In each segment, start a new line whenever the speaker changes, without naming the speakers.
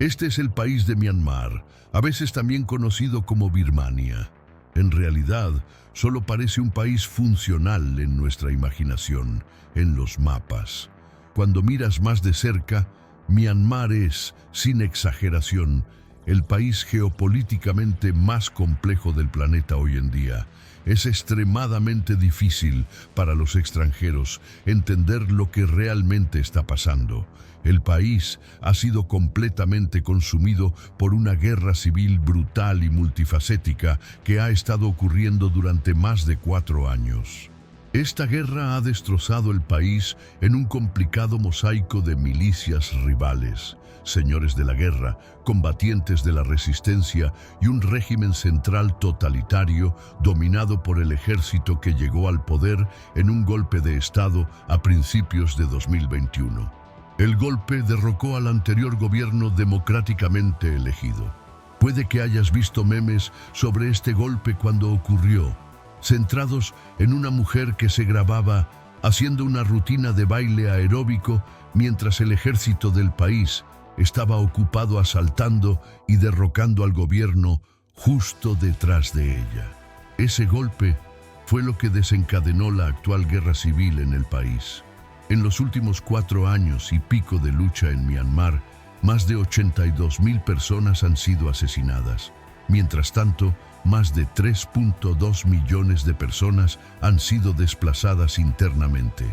Este es el país de Myanmar, a veces también conocido como Birmania. En realidad, solo parece un país funcional en nuestra imaginación, en los mapas. Cuando miras más de cerca, Myanmar es, sin exageración, el país geopolíticamente más complejo del planeta hoy en día. Es extremadamente difícil para los extranjeros entender lo que realmente está pasando. El país ha sido completamente consumido por una guerra civil brutal y multifacética que ha estado ocurriendo durante más de 4 años. Esta guerra ha destrozado el país en un complicado mosaico de milicias rivales, señores de la guerra, combatientes de la resistencia y un régimen central totalitario dominado por el ejército que llegó al poder en un golpe de Estado a principios de 2021. El golpe derrocó al anterior gobierno democráticamente elegido. Puede que hayas visto memes sobre este golpe cuando ocurrió, centrados en una mujer que se grababa haciendo una rutina de baile aeróbico mientras el ejército del país estaba ocupado asaltando y derrocando al gobierno justo detrás de ella. Ese golpe fue lo que desencadenó la actual guerra civil en el país. En los últimos 4 años y pico de lucha en Myanmar, más de 82,000 personas han sido asesinadas. Mientras tanto, más de 3.2 millones de personas han sido desplazadas internamente.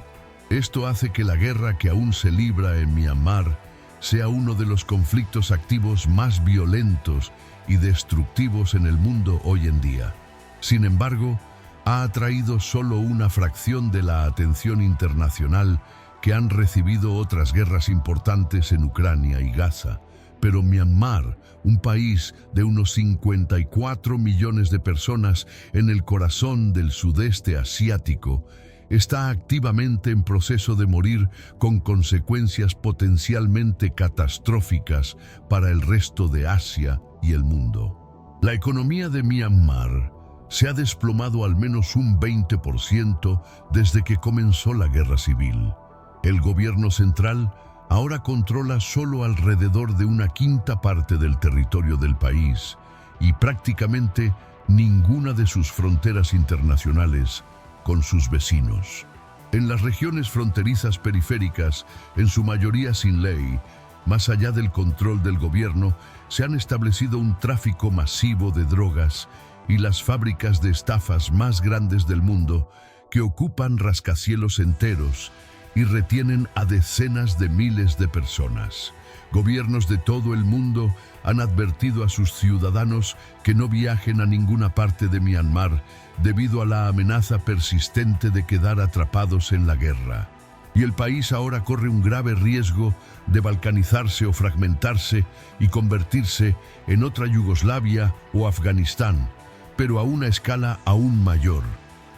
Esto hace que la guerra que aún se libra en Myanmar sea uno de los conflictos activos más violentos y destructivos en el mundo hoy en día. Sin embargo, ha atraído solo una fracción de la atención internacional que han recibido otras guerras importantes en Ucrania y Gaza. Pero Myanmar, un país de unos 54 millones de personas en el corazón del sudeste asiático, está activamente en proceso de morir con consecuencias potencialmente catastróficas para el resto de Asia y el mundo. La economía de Myanmar se ha desplomado al menos un 20% desde que comenzó la guerra civil. El gobierno central ahora controla solo alrededor de 1/5 parte del territorio del país y prácticamente ninguna de sus fronteras internacionales con sus vecinos. En las regiones fronterizas periféricas, en su mayoría sin ley, más allá del control del gobierno, se han establecido un tráfico masivo de drogas y las fábricas de estafas más grandes del mundo que ocupan rascacielos enteros y retienen a decenas de miles de personas. Gobiernos de todo el mundo han advertido a sus ciudadanos que no viajen a ninguna parte de Myanmar debido a la amenaza persistente de quedar atrapados en la guerra. Y el país ahora corre un grave riesgo de balcanizarse o fragmentarse y convertirse en otra Yugoslavia o Afganistán, pero a una escala aún mayor,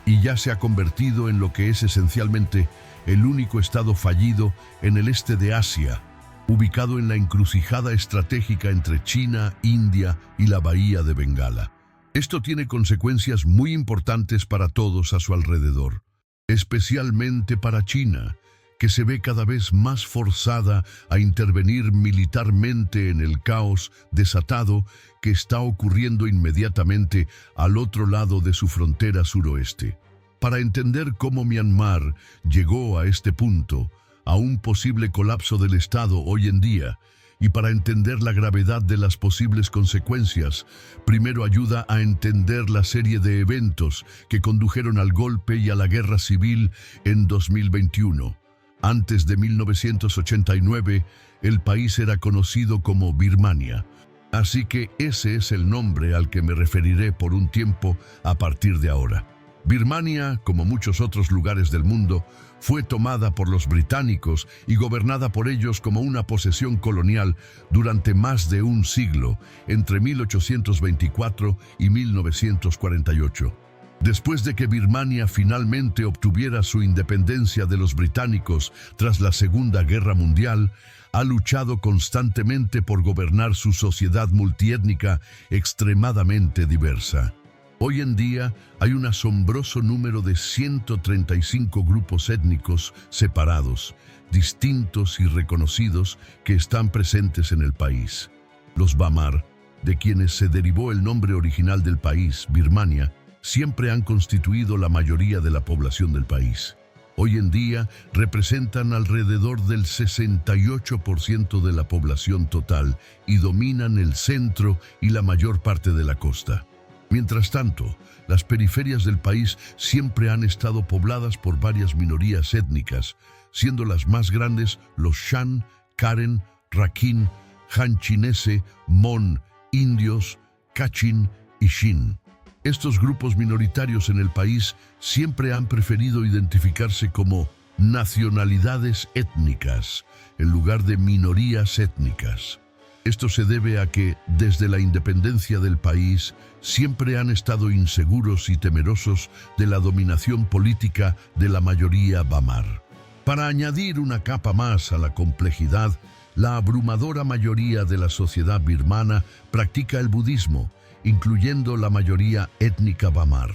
y ya se ha convertido en lo que es esencialmente el único estado fallido en el este de Asia, ubicado en la encrucijada estratégica entre China, India y la Bahía de Bengala. Esto tiene consecuencias muy importantes para todos a su alrededor, especialmente para China, que se ve cada vez más forzada a intervenir militarmente en el caos desatado que está ocurriendo inmediatamente al otro lado de su frontera suroeste. Para entender cómo Myanmar llegó a este punto, a un posible colapso del Estado hoy en día, y para entender la gravedad de las posibles consecuencias, primero ayuda a entender la serie de eventos que condujeron al golpe y a la guerra civil en 2021. Antes de 1989, el país era conocido como Birmania, así que ese es el nombre al que me referiré por un tiempo a partir de ahora. Birmania, como muchos otros lugares del mundo, fue tomada por los británicos y gobernada por ellos como una posesión colonial durante más de un siglo, entre 1824 y 1948. Después de que Birmania finalmente obtuviera su independencia de los británicos tras la Segunda Guerra Mundial, ha luchado constantemente por gobernar su sociedad multiétnica extremadamente diversa. Hoy en día hay un asombroso número de 135 grupos étnicos separados, distintos y reconocidos que están presentes en el país. Los Bamar, de quienes se derivó el nombre original del país, Birmania, siempre han constituido la mayoría de la población del país. Hoy en día representan alrededor del 68% de la población total y dominan el centro y la mayor parte de la costa. Mientras tanto, las periferias del país siempre han estado pobladas por varias minorías étnicas, siendo las más grandes los Shan, Karen, Rakhine, Han Chinese, Mon, indios, Kachin y Shin. Estos grupos minoritarios en el país siempre han preferido identificarse como nacionalidades étnicas en lugar de minorías étnicas. Esto se debe a que, desde la independencia del país, siempre han estado inseguros y temerosos de la dominación política de la mayoría Bamar. Para añadir una capa más a la complejidad, la abrumadora mayoría de la sociedad birmana practica el budismo, incluyendo la mayoría étnica Bamar.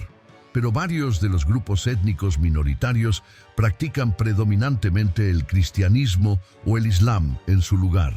Pero varios de los grupos étnicos minoritarios practican predominantemente el cristianismo o el islam en su lugar,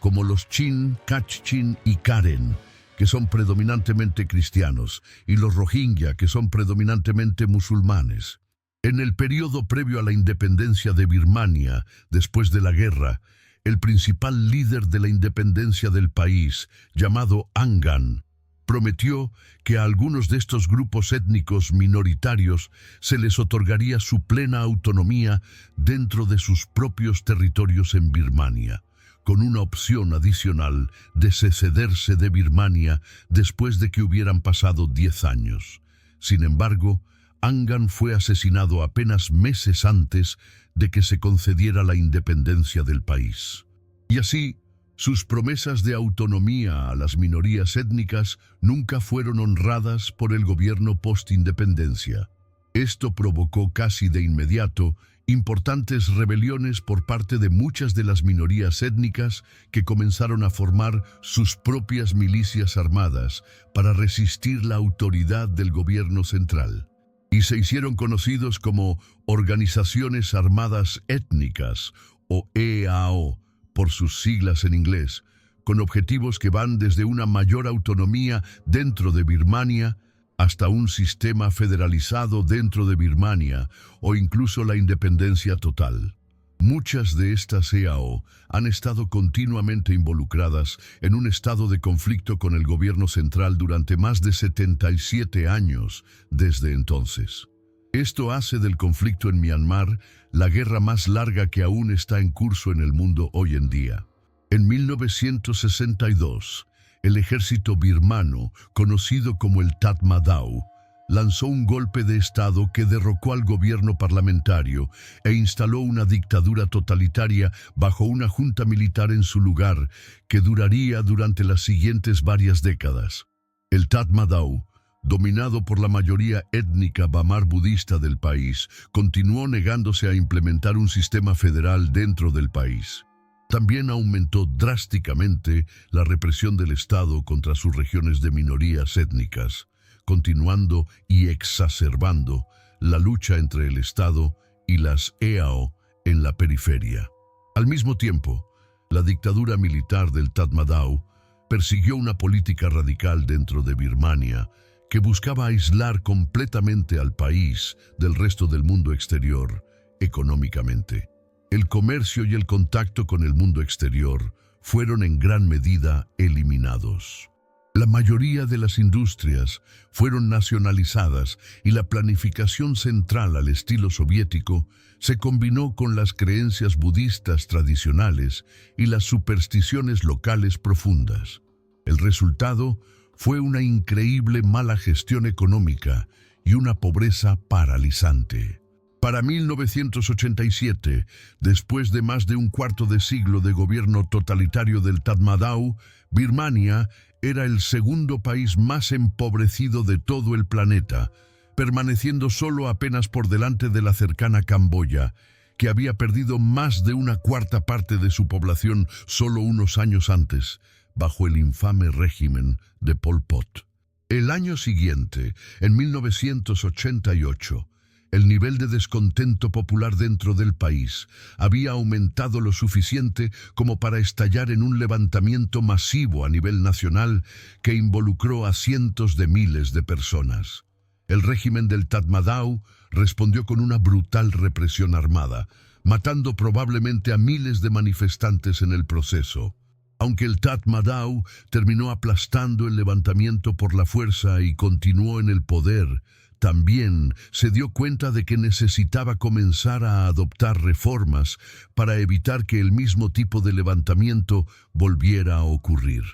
como los Chin, Kachin y Karen, que son predominantemente cristianos, y los Rohingya, que son predominantemente musulmanes. En el periodo previo a la independencia de Birmania, después de la guerra, el principal líder de la independencia del país, llamado Angan, prometió que a algunos de estos grupos étnicos minoritarios se les otorgaría su plena autonomía dentro de sus propios territorios en Birmania, con una opción adicional de secederse de Birmania después de que hubieran pasado 10 años. Sin embargo, Angan fue asesinado apenas meses antes de que se concediera la independencia del país. Y así, sus promesas de autonomía a las minorías étnicas nunca fueron honradas por el gobierno post-independencia. Esto provocó casi de inmediato importantes rebeliones por parte de muchas de las minorías étnicas que comenzaron a formar sus propias milicias armadas para resistir la autoridad del gobierno central. Y se hicieron conocidos como Organizaciones Armadas Étnicas, o EAO, por sus siglas en inglés, con objetivos que van desde una mayor autonomía dentro de Birmania hasta un sistema federalizado dentro de Birmania o incluso la independencia total. Muchas de estas EAO han estado continuamente involucradas en un estado de conflicto con el gobierno central durante más de 77 años desde entonces. Esto hace del conflicto en Myanmar la guerra más larga que aún está en curso en el mundo hoy en día. En 1962, el ejército birmano, conocido como el Tatmadaw, lanzó un golpe de Estado que derrocó al gobierno parlamentario e instaló una dictadura totalitaria bajo una junta militar en su lugar que duraría durante las siguientes varias décadas. El Tatmadaw, dominado por la mayoría étnica Bamar budista del país, continuó negándose a implementar un sistema federal dentro del país. También aumentó drásticamente la represión del Estado contra sus regiones de minorías étnicas, continuando y exacerbando la lucha entre el Estado y las EAO en la periferia. Al mismo tiempo, la dictadura militar del Tatmadaw persiguió una política radical dentro de Birmania que buscaba aislar completamente al país del resto del mundo exterior económicamente. El comercio y el contacto con el mundo exterior fueron en gran medida eliminados. La mayoría de las industrias fueron nacionalizadas y la planificación central al estilo soviético se combinó con las creencias budistas tradicionales y las supersticiones locales profundas. El resultado fue una increíble mala gestión económica y una pobreza paralizante. Para 1987, después de más de un cuarto de siglo de gobierno totalitario del Tatmadaw, Birmania era el segundo país más empobrecido de todo el planeta, permaneciendo solo apenas por delante de la cercana Camboya, que había perdido más de una cuarta parte de su población solo unos años antes, bajo el infame régimen de Pol Pot. El año siguiente, en 1988, El nivel de descontento popular dentro del país había aumentado lo suficiente como para estallar en un levantamiento masivo a nivel nacional que involucró a cientos de miles de personas. El régimen del Tatmadaw respondió con una brutal represión armada, matando probablemente a miles de manifestantes en el proceso. Aunque el Tatmadaw terminó aplastando el levantamiento por la fuerza y continuó en el poder, también se dio cuenta de que necesitaba comenzar a adoptar reformas para evitar que el mismo tipo de levantamiento volviera a ocurrir.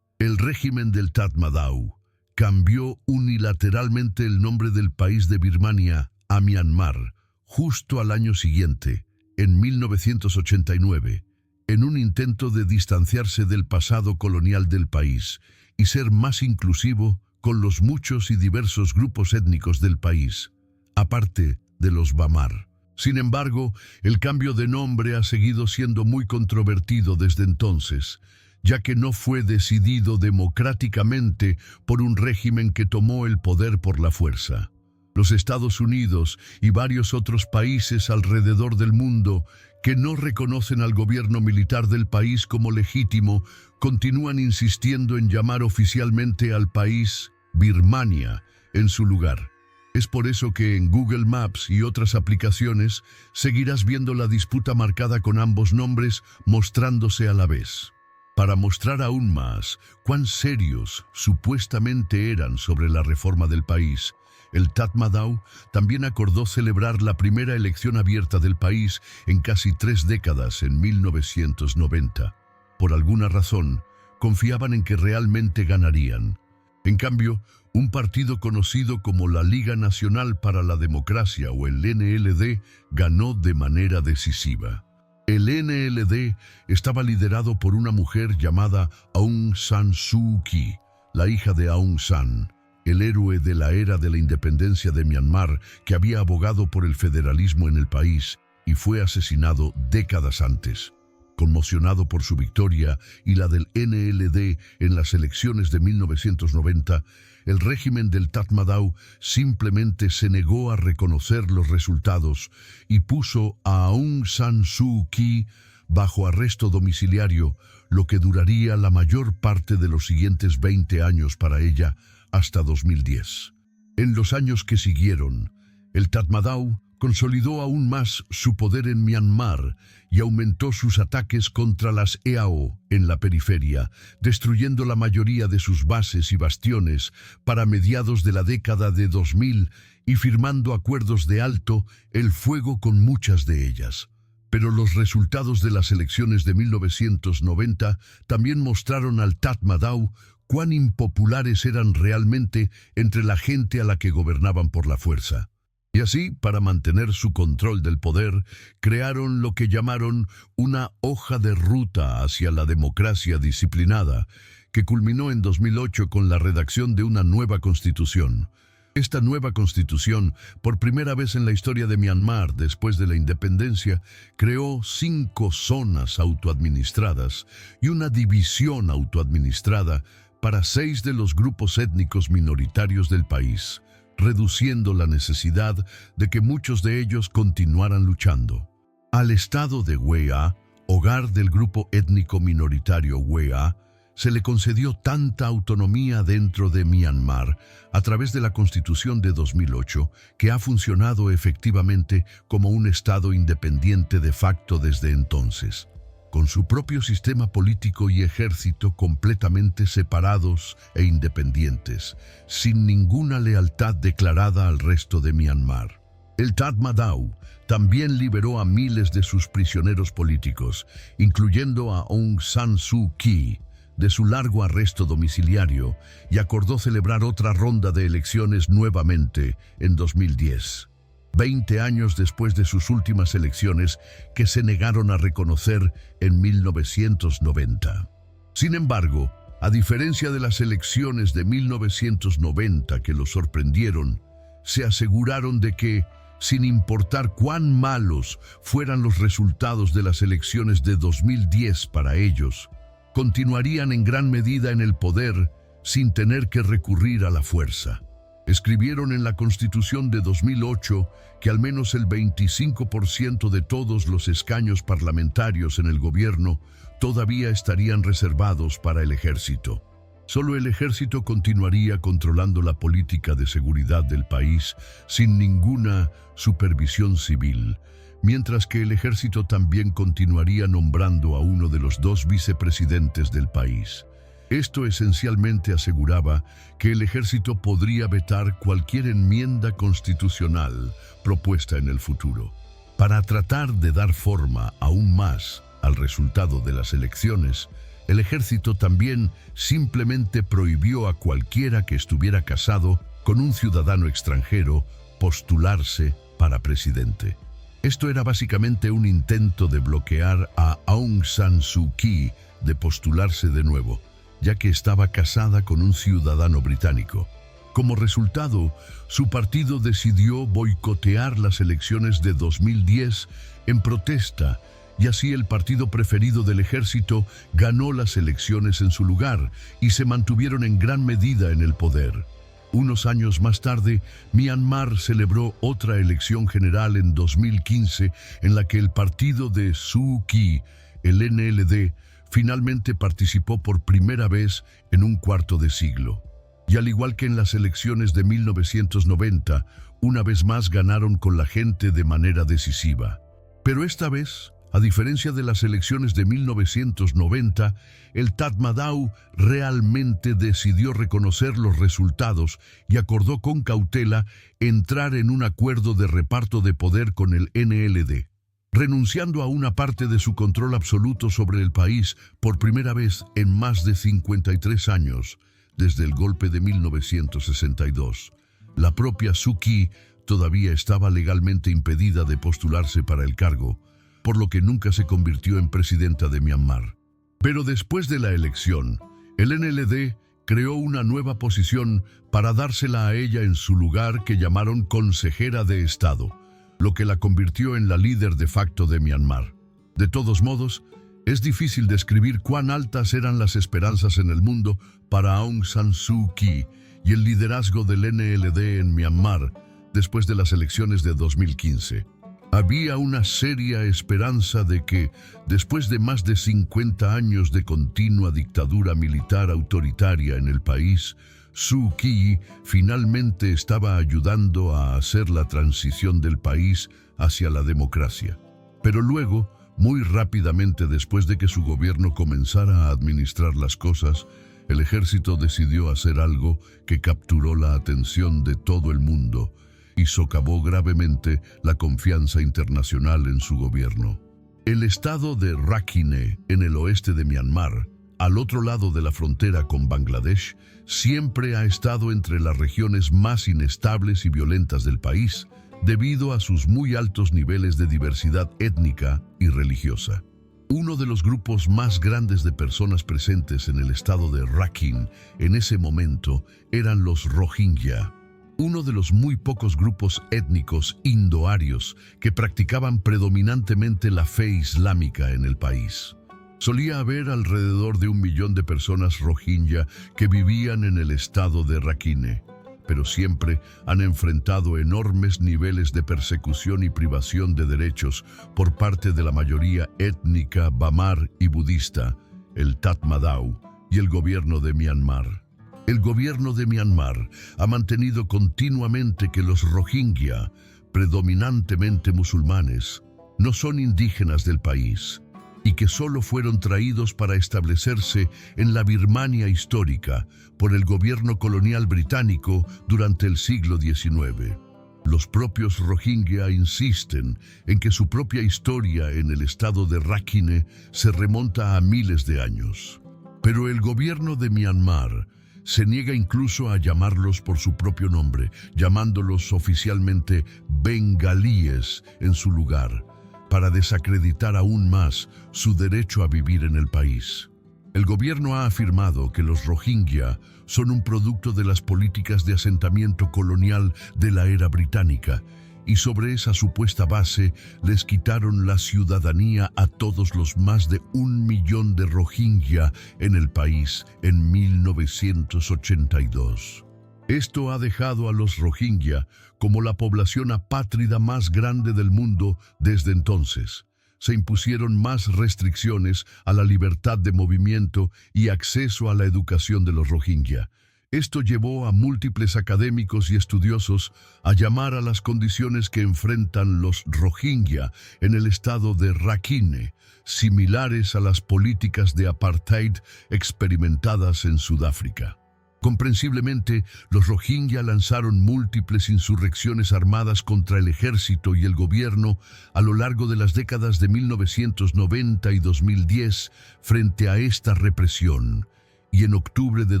El régimen del Tatmadaw cambió unilateralmente el nombre del país de Birmania a Myanmar justo al año siguiente, en 1989, en un intento de distanciarse del pasado colonial del país y ser más inclusivo con los muchos y diversos grupos étnicos del país, aparte de los Bamar. Sin embargo, el cambio de nombre ha seguido siendo muy controvertido desde entonces, ya que no fue decidido democráticamente por un régimen que tomó el poder por la fuerza. Los Estados Unidos y varios otros países alrededor del mundo que no reconocen al gobierno militar del país como legítimo continúan insistiendo en llamar oficialmente al país Birmania en su lugar. Es por eso que en Google Maps y otras aplicaciones seguirás viendo la disputa marcada con ambos nombres mostrándose a la vez. Para mostrar aún más cuán serios supuestamente eran sobre la reforma del país, el Tatmadaw también acordó celebrar la primera elección abierta del país en casi 3 décadas en 1990. Por alguna razón, confiaban en que realmente ganarían. En cambio, un partido conocido como la Liga Nacional para la Democracia o el NLD ganó de manera decisiva. El NLD estaba liderado por una mujer llamada Aung San Suu Kyi, la hija de Aung San, el héroe de la era de la independencia de Myanmar que había abogado por el federalismo en el país y fue asesinado décadas antes. Conmocionado por su victoria y la del NLD en las elecciones de 1990, el régimen del Tatmadaw simplemente se negó a reconocer los resultados y puso a Aung San Suu Kyi bajo arresto domiciliario, lo que duraría la mayor parte de los siguientes 20 años para ella, hasta 2010. En los años que siguieron, el Tatmadaw consolidó aún más su poder en Myanmar y aumentó sus ataques contra las EAO en la periferia, destruyendo la mayoría de sus bases y bastiones para mediados de la década de 2000 y firmando acuerdos de alto el fuego con muchas de ellas. Pero los resultados de las elecciones de 1990 también mostraron al Tatmadaw cuán impopulares eran realmente entre la gente a la que gobernaban por la fuerza. Y así, para mantener su control del poder, crearon lo que llamaron una hoja de ruta hacia la democracia disciplinada, que culminó en 2008 con la redacción de una nueva constitución. Esta nueva constitución, por primera vez en la historia de Myanmar después de la independencia, creó 5 zonas autoadministradas y una división autoadministrada para 6 de los grupos étnicos minoritarios del país, reduciendo la necesidad de que muchos de ellos continuaran luchando. Al estado de Wea, hogar del grupo étnico minoritario Wea, se le concedió tanta autonomía dentro de Myanmar a través de la Constitución de 2008 que ha funcionado efectivamente como un estado independiente de facto desde entonces, con su propio sistema político y ejército completamente separados e independientes, sin ninguna lealtad declarada al resto de Myanmar. El Tatmadaw también liberó a miles de sus prisioneros políticos, incluyendo a Aung San Suu Kyi, de su largo arresto domiciliario, y acordó celebrar otra ronda de elecciones nuevamente en 2010. 20 años después de sus últimas elecciones que se negaron a reconocer en 1990. Sin embargo, a diferencia de las elecciones de 1990 que lo sorprendieron, se aseguraron de que, sin importar cuán malos fueran los resultados de las elecciones de 2010 para ellos, continuarían en gran medida en el poder sin tener que recurrir a la fuerza. Escribieron en la Constitución de 2008 que al menos el 25% de todos los escaños parlamentarios en el gobierno todavía estarían reservados para el ejército. Solo el ejército continuaría controlando la política de seguridad del país sin ninguna supervisión civil, mientras que el ejército también continuaría nombrando a uno de los 2 vicepresidentes del país. Esto esencialmente aseguraba que el ejército podría vetar cualquier enmienda constitucional propuesta en el futuro. Para tratar de dar forma aún más al resultado de las elecciones, el ejército también simplemente prohibió a cualquiera que estuviera casado con un ciudadano extranjero postularse para presidente. Esto era básicamente un intento de bloquear a Aung San Suu Kyi de postularse de nuevo, ya que estaba casada con un ciudadano británico. Como resultado, su partido decidió boicotear las elecciones de 2010 en protesta, y así el partido preferido del ejército ganó las elecciones en su lugar y se mantuvieron en gran medida en el poder. Unos años más tarde, Myanmar celebró otra elección general en 2015 en la que el partido de Suu Kyi, el NLD, finalmente participó por primera vez en un cuarto de siglo. Y al igual que en las elecciones de 1990, una vez más ganaron con la gente de manera decisiva. Pero esta vez, a diferencia de las elecciones de 1990, el Tatmadaw realmente decidió reconocer los resultados y acordó con cautela entrar en un acuerdo de reparto de poder con el NLD. Renunciando a una parte de su control absoluto sobre el país por primera vez en más de 53 años, desde el golpe de 1962. La propia Suu Kyi todavía estaba legalmente impedida de postularse para el cargo, por lo que nunca se convirtió en presidenta de Myanmar. Pero después de la elección, el NLD creó una nueva posición para dársela a ella en su lugar que llamaron consejera de Estado, lo que la convirtió en la líder de facto de Myanmar. De todos modos, es difícil describir cuán altas eran las esperanzas en el mundo para Aung San Suu Kyi y el liderazgo del NLD en Myanmar después de las elecciones de 2015. Había una seria esperanza de que, después de más de 50 años de continua dictadura militar autoritaria en el país, Suu Kyi finalmente estaba ayudando a hacer la transición del país hacia la democracia. Pero luego, muy rápidamente después de que su gobierno comenzara a administrar las cosas, el ejército decidió hacer algo que capturó la atención de todo el mundo y socavó gravemente la confianza internacional en su gobierno. El estado de Rakhine, en el oeste de Myanmar, al otro lado de la frontera con Bangladesh, siempre ha estado entre las regiones más inestables y violentas del país, debido a sus muy altos niveles de diversidad étnica y religiosa. Uno de los grupos más grandes de personas presentes en el estado de Rakhine en ese momento eran los Rohingya, uno de los muy pocos grupos étnicos indoarios que practicaban predominantemente la fe islámica en el país. Solía haber alrededor de 1 millón de personas Rohingya que vivían en el estado de Rakhine, pero siempre han enfrentado enormes niveles de persecución y privación de derechos por parte de la mayoría étnica bamar y budista, el Tatmadaw y el gobierno de Myanmar. El gobierno de Myanmar ha mantenido continuamente que los Rohingya, predominantemente musulmanes, no son indígenas del país y que solo fueron traídos para establecerse en la Birmania histórica por el gobierno colonial británico durante el siglo XIX. Los propios Rohingya insisten en que su propia historia en el estado de Rakhine se remonta a miles de años. Pero el gobierno de Myanmar se niega incluso a llamarlos por su propio nombre, llamándolos oficialmente bengalíes en su lugar, para desacreditar aún más su derecho a vivir en el país. El gobierno ha afirmado que los Rohingya son un producto de las políticas de asentamiento colonial de la era británica, y sobre esa supuesta base les quitaron la ciudadanía a todos los más de 1 millón de Rohingya en el país en 1982. Esto ha dejado a los Rohingya como la población apátrida más grande del mundo desde entonces. Se impusieron más restricciones a la libertad de movimiento y acceso a la educación de los Rohingya. Esto llevó a múltiples académicos y estudiosos a llamar a las condiciones que enfrentan los Rohingya en el estado de Rakhine, similares a las políticas de apartheid experimentadas en Sudáfrica. Comprensiblemente, los Rohingya lanzaron múltiples insurrecciones armadas contra el ejército y el gobierno a lo largo de las décadas de 1990 y 2010 frente a esta represión. Y en octubre de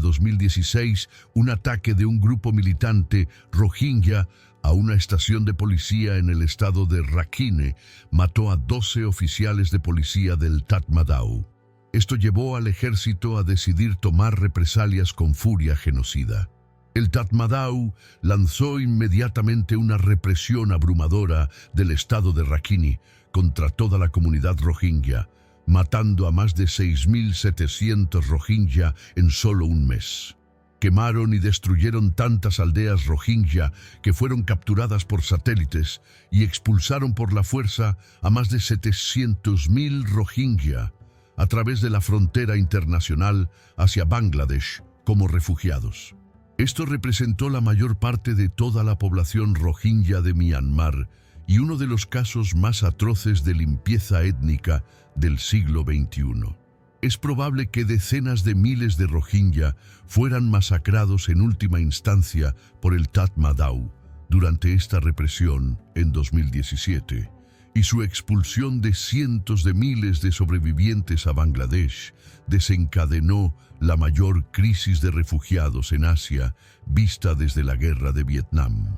2016, un ataque de un grupo militante Rohingya a una estación de policía en el estado de Rakhine mató a 12 oficiales de policía del Tatmadaw. Esto llevó al ejército a decidir tomar represalias con furia genocida. El Tatmadaw lanzó inmediatamente una represión abrumadora del estado de Rakhine contra toda la comunidad Rohingya, matando a más de 6.700 Rohingya en solo un mes. Quemaron y destruyeron tantas aldeas Rohingya que fueron capturadas por satélites y expulsaron por la fuerza a más de 700.000 Rohingya a través de la frontera internacional hacia Bangladesh como refugiados. Esto representó la mayor parte de toda la población Rohingya de Myanmar y uno de los casos más atroces de limpieza étnica del siglo XXI. Es probable que decenas de miles de Rohingya fueran masacrados en última instancia por el Tatmadaw durante esta represión en 2017. Y su expulsión de cientos de miles de sobrevivientes a Bangladesh desencadenó la mayor crisis de refugiados en Asia vista desde la guerra de Vietnam,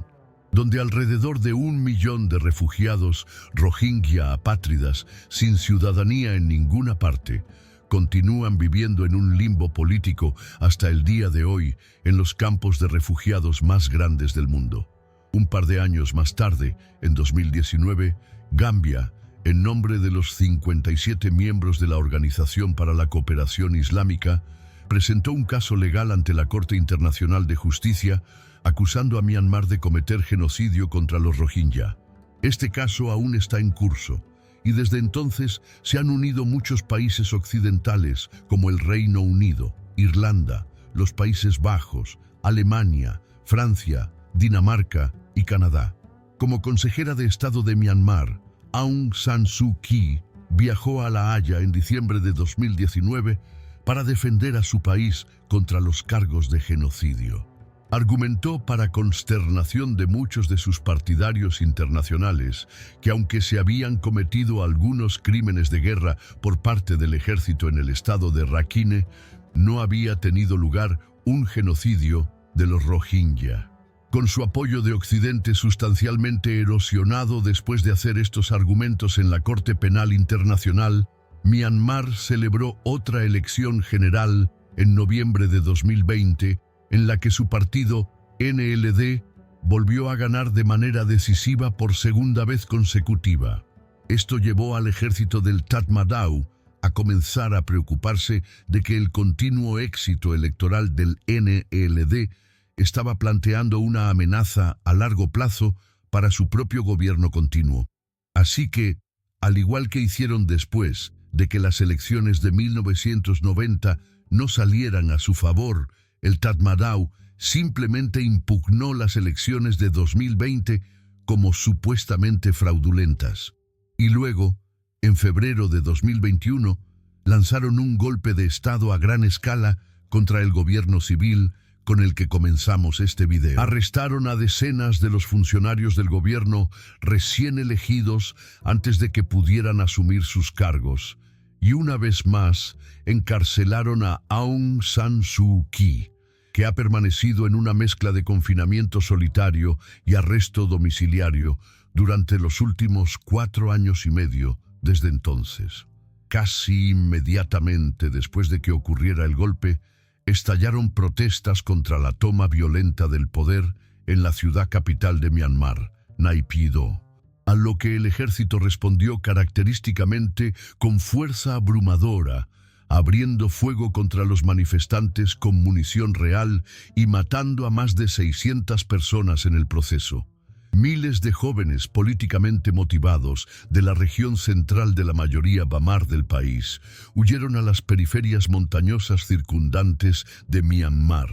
donde alrededor de 1 millón de refugiados Rohingya apátridas sin ciudadanía en ninguna parte continúan viviendo en un limbo político hasta el día de hoy en los campos de refugiados más grandes del mundo. Un par de años más tarde, en 2019, Gambia, en nombre de los 57 miembros de la Organización para la Cooperación Islámica, presentó un caso legal ante la Corte Internacional de Justicia acusando a Myanmar de cometer genocidio contra los Rohingya. Este caso aún está en curso y desde entonces se han unido muchos países occidentales como el Reino Unido, Irlanda, los Países Bajos, Alemania, Francia, Dinamarca y Canadá. Como consejera de Estado de Myanmar, Aung San Suu Kyi viajó a La Haya en diciembre de 2019 para defender a su país contra los cargos de genocidio. Argumentó para consternación de muchos de sus partidarios internacionales que aunque se habían cometido algunos crímenes de guerra por parte del ejército en el estado de Rakhine, no había tenido lugar un genocidio de los Rohingya. Con su apoyo de Occidente sustancialmente erosionado después de hacer estos argumentos en la Corte Penal Internacional, Myanmar celebró otra elección general en noviembre de 2020, en la que su partido, NLD, volvió a ganar de manera decisiva por segunda vez consecutiva. Esto llevó al ejército del Tatmadaw a comenzar a preocuparse de que el continuo éxito electoral del NLD estaba planteando una amenaza a largo plazo para su propio gobierno continuo. Así que, al igual que hicieron después de que las elecciones de 1990 no salieran a su favor, el Tatmadaw simplemente impugnó las elecciones de 2020 como supuestamente fraudulentas. Y luego, en febrero de 2021, lanzaron un golpe de Estado a gran escala contra el gobierno civil con el que comenzamos este video. Arrestaron a decenas de los funcionarios del gobierno recién elegidos antes de que pudieran asumir sus cargos. Y una vez más, encarcelaron a Aung San Suu Kyi, que ha permanecido en una mezcla de confinamiento solitario y arresto domiciliario durante los últimos 4 años y medio desde entonces. Casi inmediatamente después de que ocurriera el golpe, estallaron protestas contra la toma violenta del poder en la ciudad capital de Myanmar, Naypyidaw, a lo que el ejército respondió característicamente con fuerza abrumadora, abriendo fuego contra los manifestantes con munición real y matando a más de 600 personas en el proceso. Miles de jóvenes políticamente motivados de la región central de la mayoría Bamar del país huyeron a las periferias montañosas circundantes de Myanmar.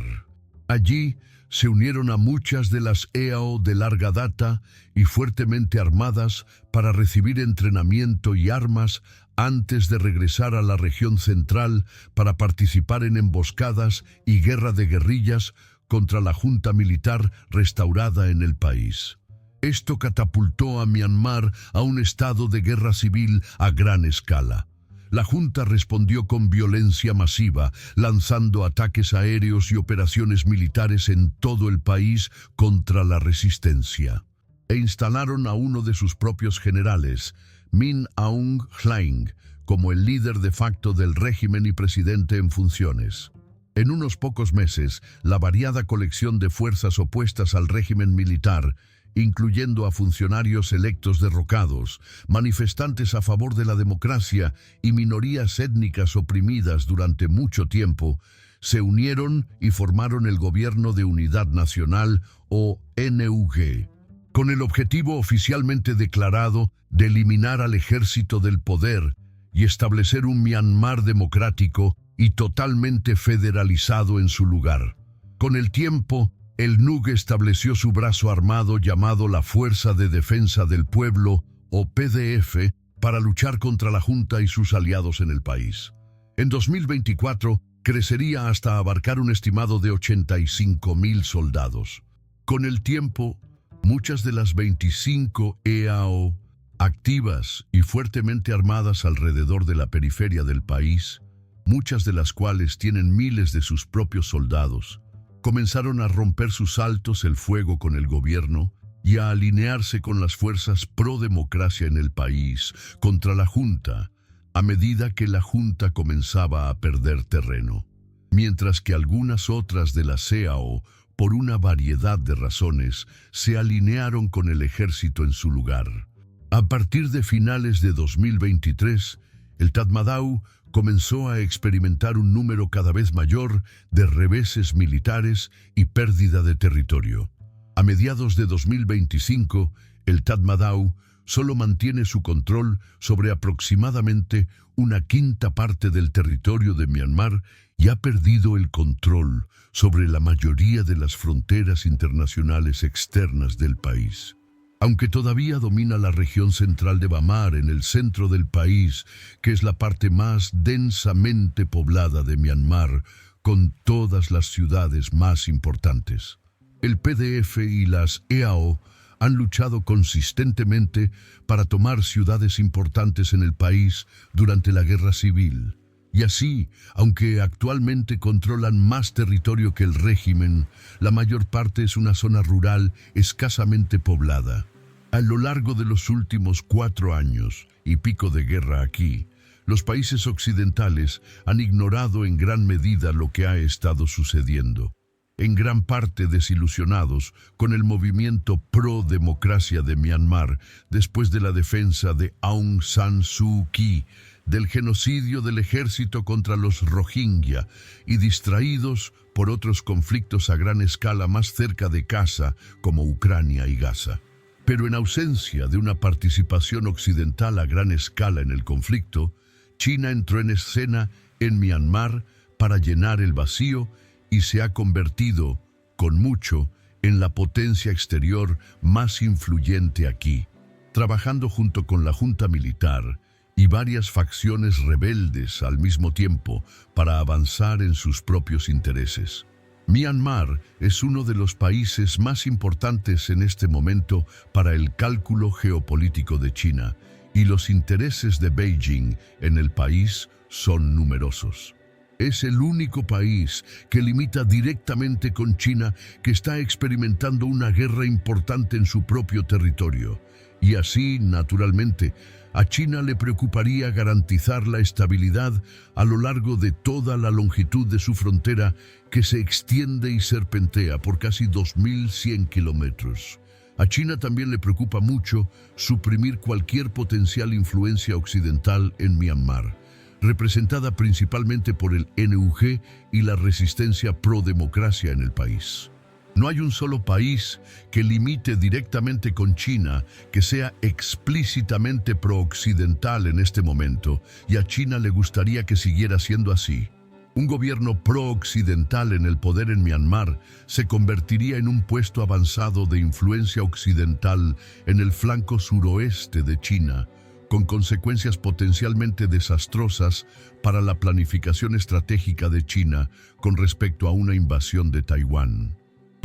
Allí se unieron a muchas de las EAO de larga data y fuertemente armadas para recibir entrenamiento y armas antes de regresar a la región central para participar en emboscadas y guerra de guerrillas contra la junta militar restaurada en el país. Esto catapultó a Myanmar a un estado de guerra civil a gran escala. La junta respondió con violencia masiva, lanzando ataques aéreos y operaciones militares en todo el país contra la resistencia. E instalaron a uno de sus propios generales, Min Aung Hlaing, como el líder de facto del régimen y presidente en funciones. En unos pocos meses, la variada colección de fuerzas opuestas al régimen militar, incluyendo a funcionarios electos derrocados, manifestantes a favor de la democracia y minorías étnicas oprimidas durante mucho tiempo, se unieron y formaron el Gobierno de Unidad Nacional, o NUG, con el objetivo oficialmente declarado de eliminar al ejército del poder y establecer un Myanmar democrático y totalmente federalizado en su lugar. Con el tiempo, el NUG estableció su brazo armado llamado la Fuerza de Defensa del Pueblo, o PDF, para luchar contra la junta y sus aliados en el país. En 2024, crecería hasta abarcar un estimado de 85,000 soldados. Con el tiempo, muchas de las 25 EAO, activas y fuertemente armadas alrededor de la periferia del país, muchas de las cuales tienen miles de sus propios soldados, comenzaron a romper sus altos el fuego con el gobierno y a alinearse con las fuerzas pro-democracia en el país contra la junta, a medida que la junta comenzaba a perder terreno. Mientras que algunas otras de la CEAO, por una variedad de razones, se alinearon con el ejército en su lugar. A partir de finales de 2023, el Tatmadaw comenzó a experimentar un número cada vez mayor de reveses militares y pérdida de territorio. A mediados de 2025, el Tatmadaw solo mantiene su control sobre aproximadamente una quinta parte del territorio de Myanmar y ha perdido el control sobre la mayoría de las fronteras internacionales externas del país. Aunque todavía domina la región central de Bamar en el centro del país, que es la parte más densamente poblada de Myanmar, con todas las ciudades más importantes. El PDF y las EAO han luchado consistentemente para tomar ciudades importantes en el país durante la guerra civil. Y así, aunque actualmente controlan más territorio que el régimen, la mayor parte es una zona rural escasamente poblada. A lo largo de los últimos 4 años y pico de guerra aquí, los países occidentales han ignorado en gran medida lo que ha estado sucediendo, en gran parte desilusionados con el movimiento pro-democracia de Myanmar después de la defensa de Aung San Suu Kyi, del genocidio del ejército contra los Rohingya y distraídos por otros conflictos a gran escala más cerca de casa como Ucrania y Gaza. Pero en ausencia de una participación occidental a gran escala en el conflicto, China entró en escena en Myanmar para llenar el vacío y se ha convertido, con mucho, en la potencia exterior más influyente aquí, trabajando junto con la junta militar y varias facciones rebeldes al mismo tiempo para avanzar en sus propios intereses. Myanmar es uno de los países más importantes en este momento para el cálculo geopolítico de China, y los intereses de Beijing en el país son numerosos. Es el único país que limita directamente con China que está experimentando una guerra importante en su propio territorio. Y así, naturalmente, a China le preocuparía garantizar la estabilidad a lo largo de toda la longitud de su frontera, que se extiende y serpentea por casi 2.100 kilómetros. A China también le preocupa mucho suprimir cualquier potencial influencia occidental en Myanmar, representada principalmente por el NUG y la resistencia pro-democracia en el país. No hay un solo país que limite directamente con China que sea explícitamente pro-occidental en este momento, y a China le gustaría que siguiera siendo así. Un gobierno pro-occidental en el poder en Myanmar se convertiría en un puesto avanzado de influencia occidental en el flanco suroeste de China, con consecuencias potencialmente desastrosas para la planificación estratégica de China con respecto a una invasión de Taiwán.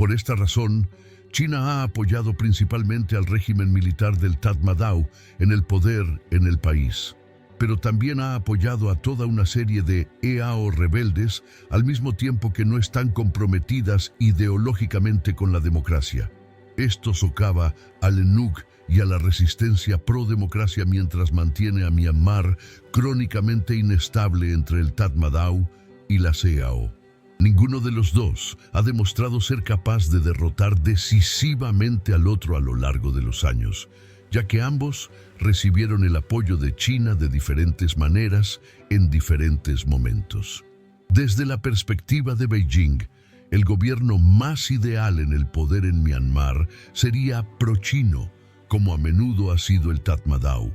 Por esta razón, China ha apoyado principalmente al régimen militar del Tatmadaw en el poder en el país, pero también ha apoyado a toda una serie de EAO rebeldes al mismo tiempo que no están comprometidas ideológicamente con la democracia. Esto socava al NUG y a la resistencia pro-democracia mientras mantiene a Myanmar crónicamente inestable entre el Tatmadaw y las EAO. Ninguno de los dos ha demostrado ser capaz de derrotar decisivamente al otro a lo largo de los años, ya que ambos recibieron el apoyo de China de diferentes maneras en diferentes momentos. Desde la perspectiva de Beijing, el gobierno más ideal en el poder en Myanmar sería pro-chino, como a menudo ha sido el Tatmadaw.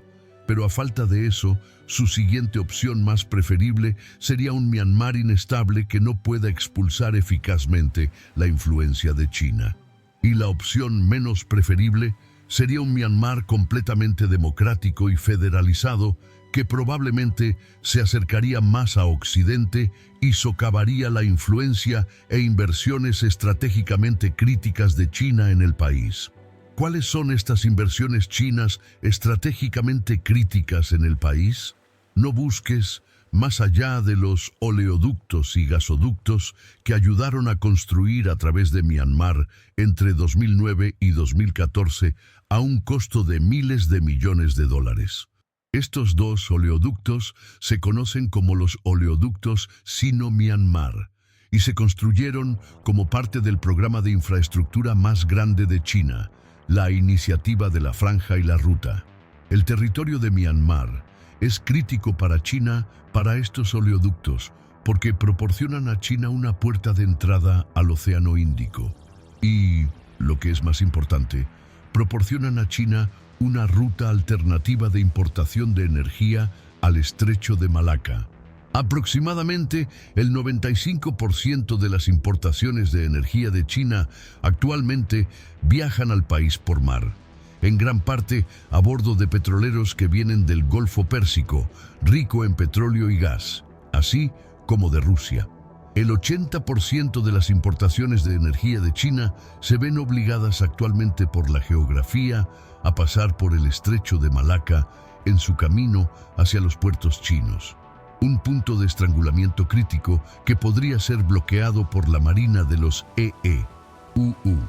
Pero a falta de eso, su siguiente opción más preferible sería un Myanmar inestable que no pueda expulsar eficazmente la influencia de China. Y la opción menos preferible sería un Myanmar completamente democrático y federalizado que probablemente se acercaría más a Occidente y socavaría la influencia e inversiones estratégicamente críticas de China en el país. ¿Cuáles son estas inversiones chinas estratégicamente críticas en el país? No busques más allá de los oleoductos y gasoductos que ayudaron a construir a través de Myanmar entre 2009 y 2014 a un costo de miles de millones de dólares. Estos dos oleoductos se conocen como los oleoductos Sino-Myanmar y se construyeron como parte del programa de infraestructura más grande de China, la Iniciativa de la Franja y la Ruta. El territorio de Myanmar es crítico para China para estos oleoductos porque proporcionan a China una puerta de entrada al Océano Índico y, lo que es más importante, proporcionan a China una ruta alternativa de importación de energía al estrecho de Malaca. Aproximadamente el 95% de las importaciones de energía de China actualmente viajan al país por mar, en gran parte a bordo de petroleros que vienen del Golfo Pérsico, rico en petróleo y gas, así como de Rusia. El 80% de las importaciones de energía de China se ven obligadas actualmente por la geografía a pasar por el estrecho de Malaca en su camino hacia los puertos chinos. Un punto de estrangulamiento crítico que podría ser bloqueado por la Marina de los EEUU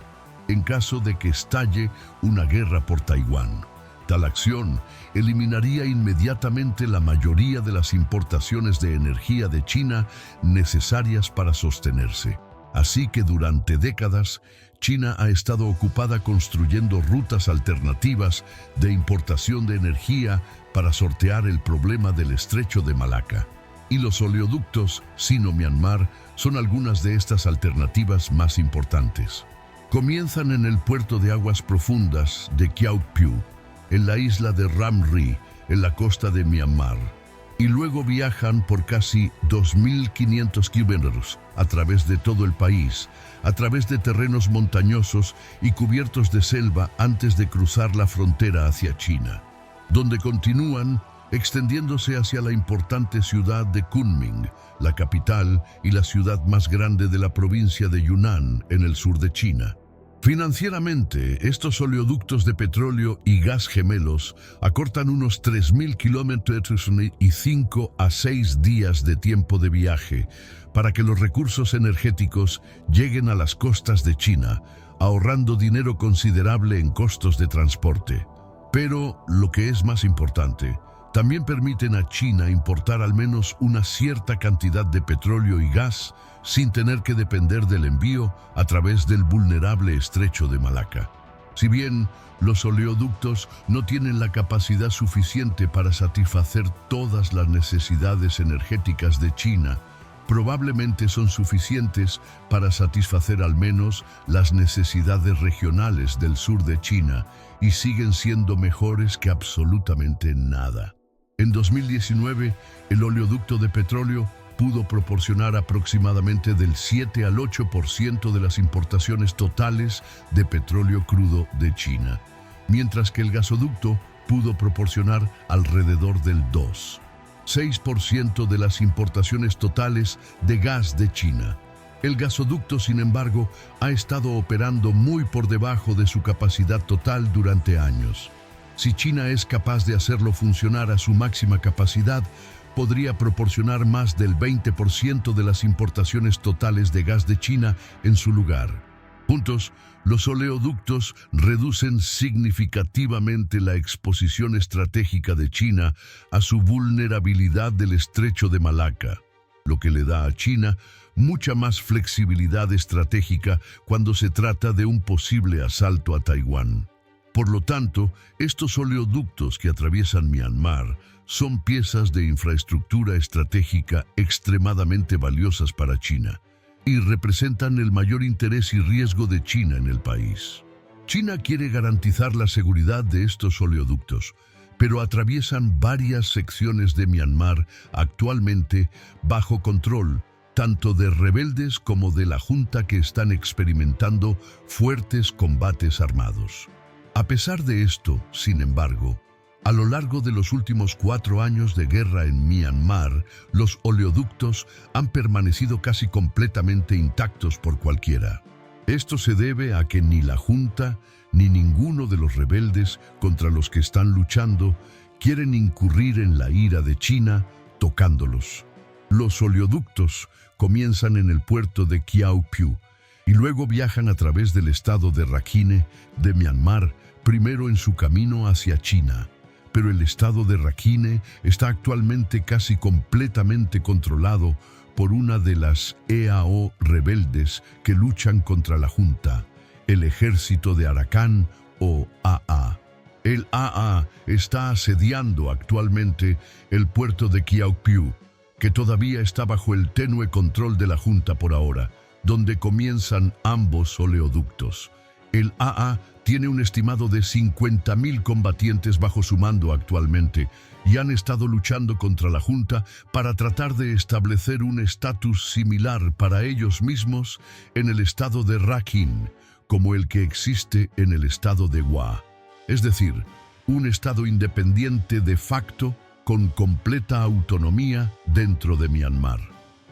en caso de que estalle una guerra por Taiwán. Tal acción eliminaría inmediatamente la mayoría de las importaciones de energía de China necesarias para sostenerse. Así que durante décadas, China ha estado ocupada construyendo rutas alternativas de importación de energía para sortear el problema del estrecho de Malaca. Y los oleoductos Sino-Myanmar son algunas de estas alternativas más importantes. Comienzan en el puerto de aguas profundas de Kyaukphyu, en la isla de Ram Ri, en la costa de Myanmar, y luego viajan por casi 2.500 kilómetros a través de todo el país, a través de terrenos montañosos y cubiertos de selva antes de cruzar la frontera hacia China, donde continúan extendiéndose hacia la importante ciudad de Kunming, la capital y la ciudad más grande de la provincia de Yunnan, en el sur de China. Financieramente, estos oleoductos de petróleo y gas gemelos acortan unos 3.000 kilómetros y 5 a 6 días de tiempo de viaje para que los recursos energéticos lleguen a las costas de China, ahorrando dinero considerable en costos de transporte. Pero, lo que es más importante, también permiten a China importar al menos una cierta cantidad de petróleo y gas sin tener que depender del envío a través del vulnerable estrecho de Malaca. Si bien los oleoductos no tienen la capacidad suficiente para satisfacer todas las necesidades energéticas de China, probablemente son suficientes para satisfacer al menos las necesidades regionales del sur de China y siguen siendo mejores que absolutamente nada. En 2019, el oleoducto de petróleo pudo proporcionar aproximadamente del 7 al 8% de las importaciones totales de petróleo crudo de China, mientras que el gasoducto pudo proporcionar alrededor del 6% de las importaciones totales de gas de China. El gasoducto, sin embargo, ha estado operando muy por debajo de su capacidad total durante años. Si China es capaz de hacerlo funcionar a su máxima capacidad, podría proporcionar más del 20% de las importaciones totales de gas de China en su lugar. Juntos, los oleoductos reducen significativamente la exposición estratégica de China a su vulnerabilidad del estrecho de Malaca, lo que le da a China mucha más flexibilidad estratégica cuando se trata de un posible asalto a Taiwán. Por lo tanto, estos oleoductos que atraviesan Myanmar son piezas de infraestructura estratégica extremadamente valiosas para China y representan el mayor interés y riesgo de China en el país. China quiere garantizar la seguridad de estos oleoductos, pero atraviesan varias secciones de Myanmar actualmente bajo control tanto de rebeldes como de la junta que están experimentando fuertes combates armados. A pesar de esto, sin embargo, a lo largo de los últimos 4 años de guerra en Myanmar, los oleoductos han permanecido casi completamente intactos por cualquiera. Esto se debe a que ni la Junta ni ninguno de los rebeldes contra los que están luchando quieren incurrir en la ira de China tocándolos. Los oleoductos comienzan en el puerto de Kiau Piu y luego viajan a través del estado de Rakhine de Myanmar, primero en su camino hacia China. Pero el estado de Rakhine está actualmente casi completamente controlado por una de las EAO rebeldes que luchan contra la Junta, el Ejército de Arakan o AA. El AA está asediando actualmente el puerto de Kiau Piu, que todavía está bajo el tenue control de la Junta por ahora, donde comienzan ambos oleoductos. El AA tiene un estimado de 50.000 combatientes bajo su mando actualmente y han estado luchando contra la Junta para tratar de establecer un estatus similar para ellos mismos en el estado de Rakhine, como el que existe en el estado de Wa, es decir, un estado independiente de facto con completa autonomía dentro de Myanmar.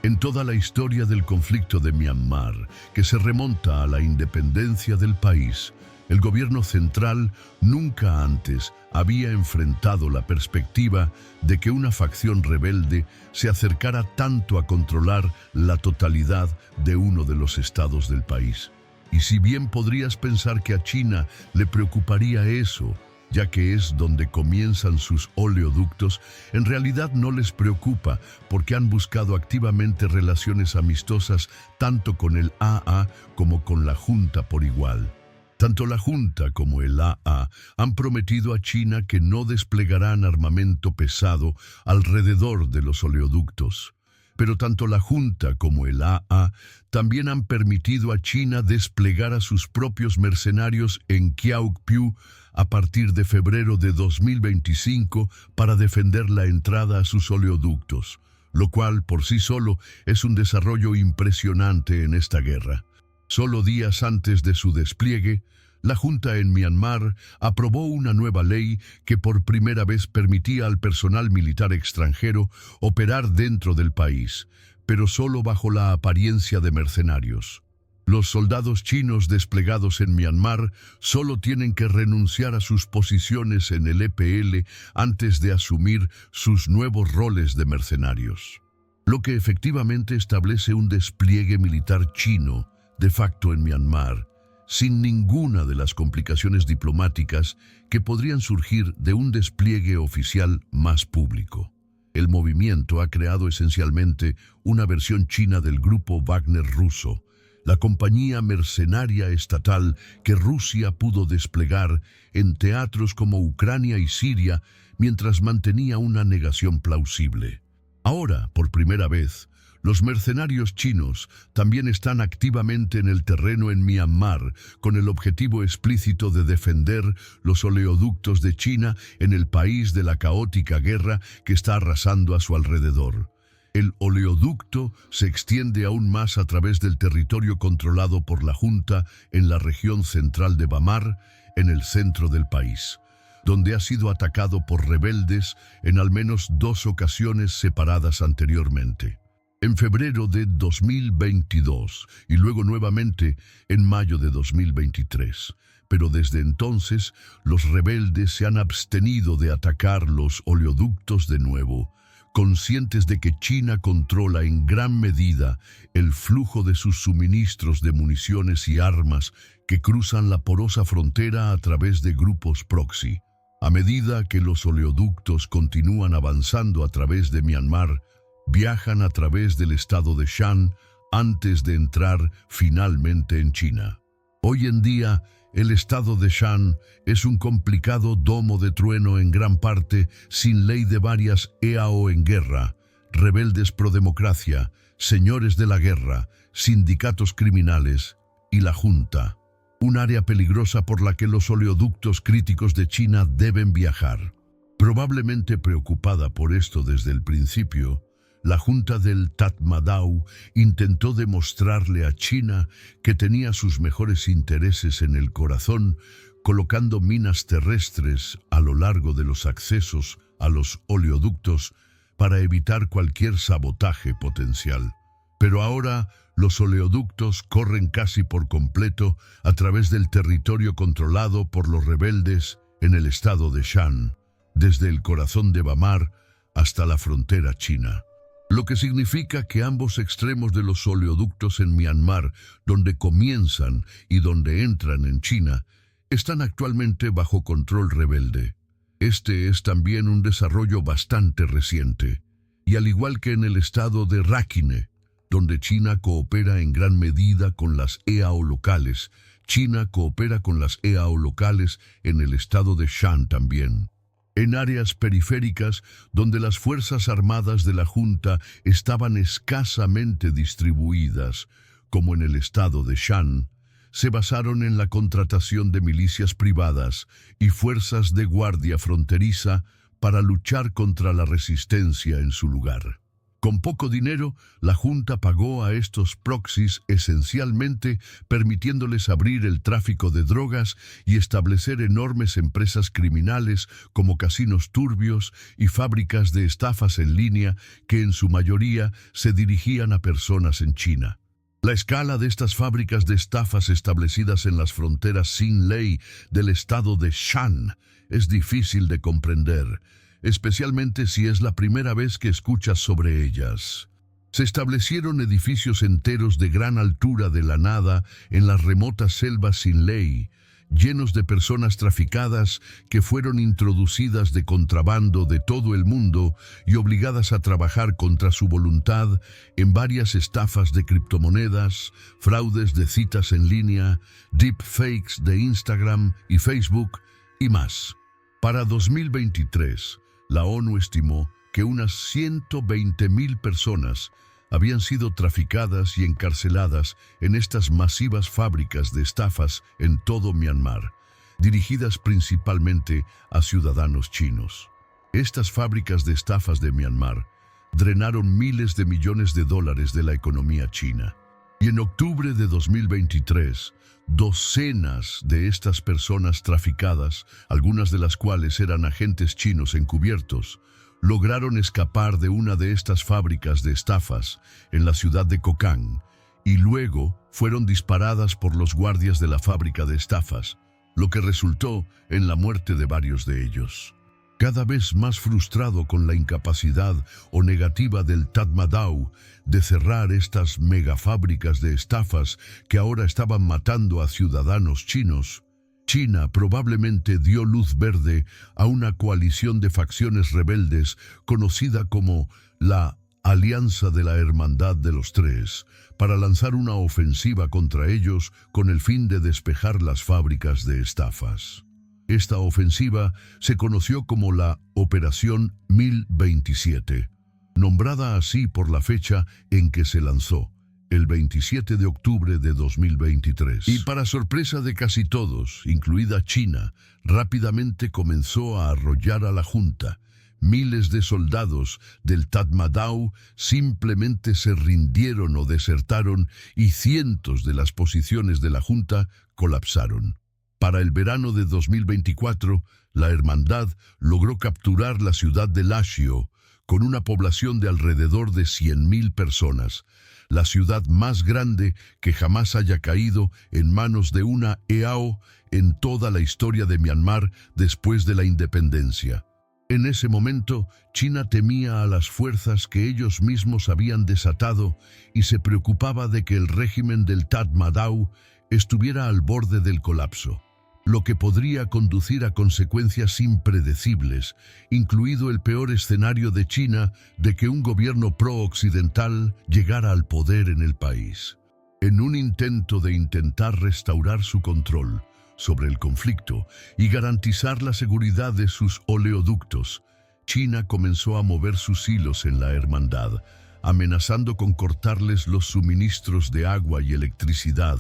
En toda la historia del conflicto de Myanmar, que se remonta a la independencia del país, el gobierno central nunca antes había enfrentado la perspectiva de que una facción rebelde se acercara tanto a controlar la totalidad de uno de los estados del país. Y si bien podrías pensar que a China le preocuparía eso, ya que es donde comienzan sus oleoductos, en realidad no les preocupa porque han buscado activamente relaciones amistosas tanto con el AA como con la Junta por igual. Tanto la Junta como el AA han prometido a China que no desplegarán armamento pesado alrededor de los oleoductos. Pero tanto la Junta como el AA también han permitido a China desplegar a sus propios mercenarios en Kiau Piu a partir de febrero de 2025 para defender la entrada a sus oleoductos, lo cual por sí solo es un desarrollo impresionante en esta guerra. Solo días antes de su despliegue, la Junta en Myanmar aprobó una nueva ley que por primera vez permitía al personal militar extranjero operar dentro del país, pero solo bajo la apariencia de mercenarios. Los soldados chinos desplegados en Myanmar solo tienen que renunciar a sus posiciones en el EPL antes de asumir sus nuevos roles de mercenarios, lo que efectivamente establece un despliegue militar chino de facto en Myanmar, sin ninguna de las complicaciones diplomáticas que podrían surgir de un despliegue oficial más público. El movimiento ha creado esencialmente una versión china del grupo Wagner ruso, la compañía mercenaria estatal que Rusia pudo desplegar en teatros como Ucrania y Siria mientras mantenía una negación plausible. Ahora, por primera vez, los mercenarios chinos también están activamente en el terreno en Myanmar con el objetivo explícito de defender los oleoductos de China en el país de la caótica guerra que está arrasando a su alrededor. El oleoducto se extiende aún más a través del territorio controlado por la Junta en la región central de Bamar, en el centro del país, donde ha sido atacado por rebeldes en al menos 2 ocasiones separadas anteriormente. En febrero de 2022 y luego nuevamente en mayo de 2023. Pero desde entonces los rebeldes se han abstenido de atacar los oleoductos de nuevo, conscientes de que China controla en gran medida el flujo de sus suministros de municiones y armas que cruzan la porosa frontera a través de grupos proxy. A medida que los oleoductos continúan avanzando a través de Myanmar, viajan a través del estado de Shan antes de entrar finalmente en China. Hoy en día, el estado de Shan es un complicado domo de trueno en gran parte sin ley de varias EAO en guerra, rebeldes pro democracia, señores de la guerra, sindicatos criminales y la Junta. Un área peligrosa por la que los oleoductos críticos de China deben viajar. Probablemente preocupada por esto desde el principio, la Junta del Tatmadaw intentó demostrarle a China que tenía sus mejores intereses en el corazón, colocando minas terrestres a lo largo de los accesos a los oleoductos para evitar cualquier sabotaje potencial. Pero ahora los oleoductos corren casi por completo a través del territorio controlado por los rebeldes en el estado de Shan, desde el corazón de Bamar hasta la frontera china. Lo que significa que ambos extremos de los oleoductos en Myanmar, donde comienzan y donde entran en China, están actualmente bajo control rebelde. Este es también un desarrollo bastante reciente, y al igual que en el estado de Rakhine, donde China coopera en gran medida con las EAO locales, China coopera con las EAO locales en el estado de Shan también. En áreas periféricas donde las Fuerzas Armadas de la Junta estaban escasamente distribuidas, como en el estado de Shan, se basaron en la contratación de milicias privadas y fuerzas de guardia fronteriza para luchar contra la resistencia en su lugar. Con poco dinero, la Junta pagó a estos proxies esencialmente permitiéndoles abrir el tráfico de drogas y establecer enormes empresas criminales como casinos turbios y fábricas de estafas en línea que en su mayoría se dirigían a personas en China. La escala de estas fábricas de estafas establecidas en las fronteras sin ley del estado de Shan es difícil de comprender, especialmente si es la primera vez que escuchas sobre ellas. Se establecieron edificios enteros de gran altura de la nada en las remotas selvas sin ley, llenos de personas traficadas que fueron introducidas de contrabando de todo el mundo y obligadas a trabajar contra su voluntad en varias estafas de criptomonedas, fraudes de citas en línea, deepfakes de Instagram y Facebook y más. Para 2023, la ONU estimó que unas 120.000 personas habían sido traficadas y encarceladas en estas masivas fábricas de estafas en todo Myanmar, dirigidas principalmente a ciudadanos chinos. Estas fábricas de estafas de Myanmar drenaron miles de millones de dólares de la economía china. Y en octubre de 2023, docenas de estas personas traficadas, algunas de las cuales eran agentes chinos encubiertos, lograron escapar de una de estas fábricas de estafas en la ciudad de Kokh Kang y luego fueron disparadas por los guardias de la fábrica de estafas, lo que resultó en la muerte de varios de ellos. Cada vez más frustrado con la incapacidad o negativa del Tatmadaw de cerrar estas megafábricas de estafas que ahora estaban matando a ciudadanos chinos, China probablemente dio luz verde a una coalición de facciones rebeldes conocida como la Alianza de la Hermandad de los Tres para lanzar una ofensiva contra ellos con el fin de despejar las fábricas de estafas. Esta ofensiva se conoció como la Operación 1027, nombrada así por la fecha en que se lanzó, el 27 de octubre de 2023. Y para sorpresa de casi todos, incluida China, rápidamente comenzó a arrollar a la Junta. Miles de soldados del Tatmadaw simplemente se rindieron o desertaron y cientos de las posiciones de la Junta colapsaron. Para el verano de 2024, la Hermandad logró capturar la ciudad de Lashio, con una población de alrededor de 100.000 personas, la ciudad más grande que jamás haya caído en manos de una EAO en toda la historia de Myanmar después de la independencia. En ese momento, China temía a las fuerzas que ellos mismos habían desatado y se preocupaba de que el régimen del Tatmadaw estuviera al borde del colapso, lo que podría conducir a consecuencias impredecibles, incluido el peor escenario de China de que un gobierno pro-occidental llegara al poder en el país. En un intento de intentar restaurar su control sobre el conflicto y garantizar la seguridad de sus oleoductos, China comenzó a mover sus hilos en la hermandad, amenazando con cortarles los suministros de agua y electricidad